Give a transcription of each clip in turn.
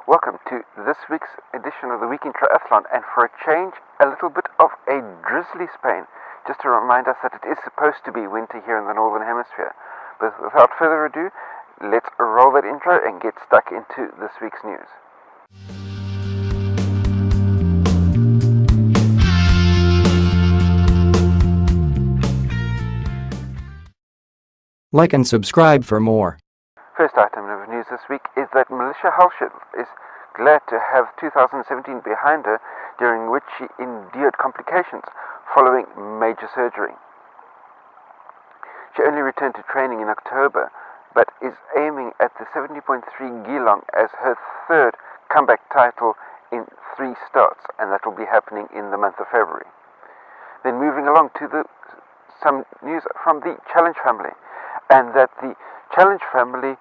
Welcome to this week's edition of the Week in Triathlon, and for a change, a little bit of a drizzly Spain, just to remind us that it is supposed to be winter here in the Northern Hemisphere. But without further ado, let's roll that intro and get stuck into this week's news. Like and subscribe for more. First item of news this week is that Melissa Halshid is glad to have 2017 behind her, during which she endured complications following major surgery. She only returned to training in October, but is aiming at the 70.3 Geelong as her third comeback title in 3 starts, and that will be happening in the month of February. Then moving along to some news from the Challenge family, and that the Challenge family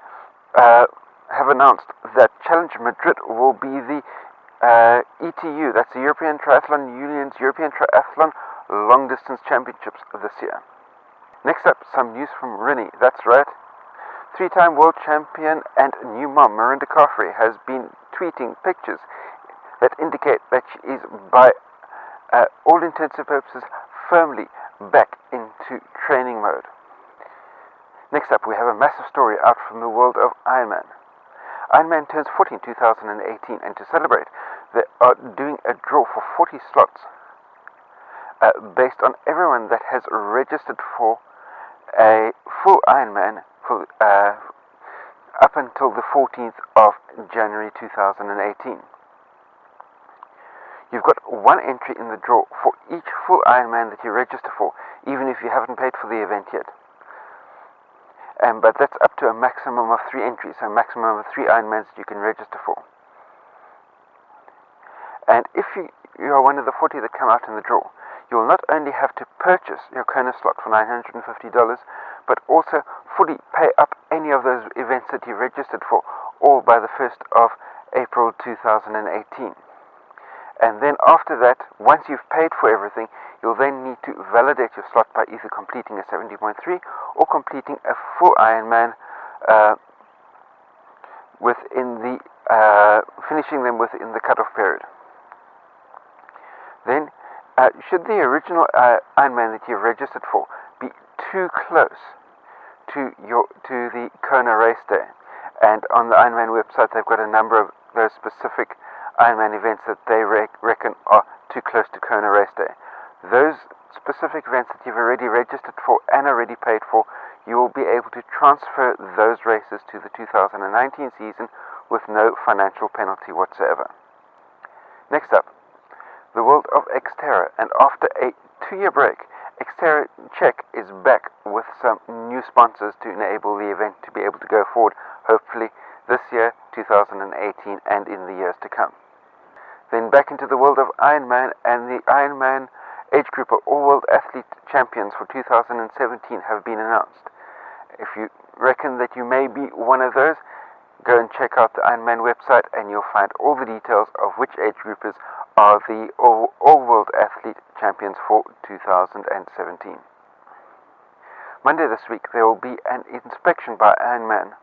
have announced that Challenge Madrid will be the ETU, that's the European Triathlon Union's European Triathlon Long Distance Championships this year. Next up, some news from Rinny. That's right, 3-time world champion and new mom Mirinda Carfrey has been tweeting pictures that indicate that she is, by all intents and purposes, firmly back into training mode. Next up, we have a massive story out from the world of Ironman. Ironman turns 40 in 2018, and to celebrate, they are doing a draw for 40 slots based on everyone that has registered for a full Ironman for, up until the 14th of January 2018. You've got one entry in the draw for each full Ironman that you register for, even if you haven't paid for the event yet. But that's up to a maximum of 3 entries, so a maximum of 3 Ironmans that you can register for. And if you are one of the 40 that come out in the draw, you will not only have to purchase your Kona slot for $950, but also fully pay up any of those events that you registered for, all by the 1st of April 2018. And then after that, once you've paid for everything, you'll then need to validate your slot by either completing a 70.3 or completing a full Ironman finishing them within the cutoff period. Then, should the original Ironman that you've registered for be too close to the Kona race day, and on the Ironman website they've got a number of those specific Ironman events that they reckon are too close to Kona race day. Those specific events that you've already registered for and already paid for, you will be able to transfer those races to the 2019 season with no financial penalty whatsoever. Next up, the world of Xterra, and after a 2-year break, Xterra Czech is back with some new sponsors to enable the event to be able to go forward, hopefully this year, 2018, and in the years to come. Then back into the world of Ironman, and the Ironman age group of all-world athlete champions for 2017 have been announced. If you reckon that you may be one of those, go and check out the Ironman website and you'll find all the details of which age groupers are the all-world athlete champions for 2017. Monday this week there will be an inspection by Ironman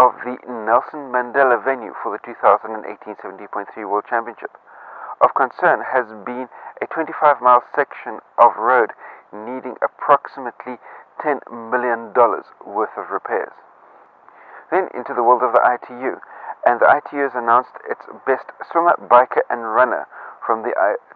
of the Nelson Mandela venue for the 2018 70.3 World Championship. Of concern has been a 25-mile section of road needing approximately $10 million worth of repairs. Then into the world of the ITU, and the ITU has announced its best swimmer, biker and runner from the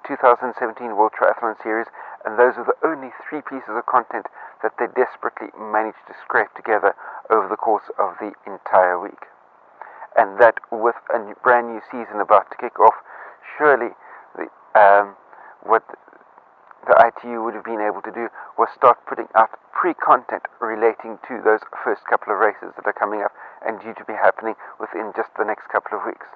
2017 World Triathlon Series, and those are the only 3 pieces of content that they desperately managed to scrape together over the course of the entire week. And that with a brand new season about to kick off, surely what the ITU would have been able to do was start putting out pre-content relating to those first couple of races that are coming up and due to be happening within just the next couple of weeks.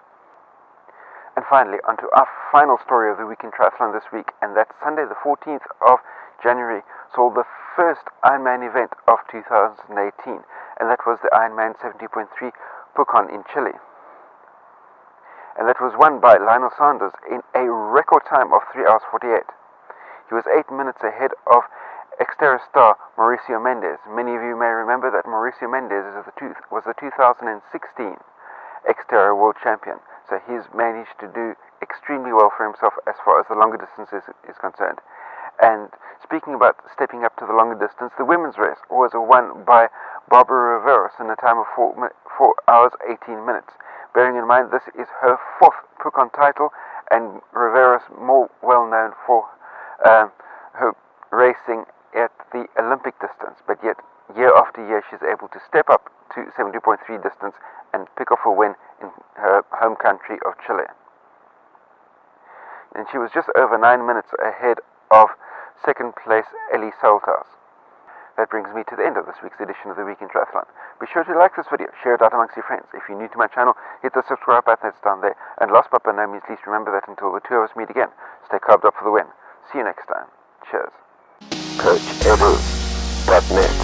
And finally, onto our final story of the week in triathlon this week, and that's Sunday the 14th of January saw the first Ironman event of 2018, and that was the IM70.3 Pucon in Chile. And that was won by Lionel Sanders in a record time of 3 hours 48. He was 8 minutes ahead of Xterra star Mauricio Mendes. Many of you may remember that Mauricio Mendes was the 2016 Xterra World Champion. So he's managed to do extremely well for himself as far as the longer distance is concerned. And speaking about stepping up to the longer distance, the women's race was won by Barbara Riveros in a time of 4 hours 18 minutes. Bearing in mind this is her 4th Pucon title, and Riveros more well known for her racing at the Olympic distance, but yet year after year she's able to step up to 70.3 distance and pick off a win in her home country of Chile. And she was just over 9 minutes ahead of second place Ellie Salters. That brings me to the end of this week's edition of the Week in Triathlon. Be sure to like this video, share it out amongst your friends. If you're new to my channel, hit the subscribe button that's down there. And last but by no means least, remember that until the two of us meet again, stay carved up for the win. See you next time. Cheers. CoachEdu.net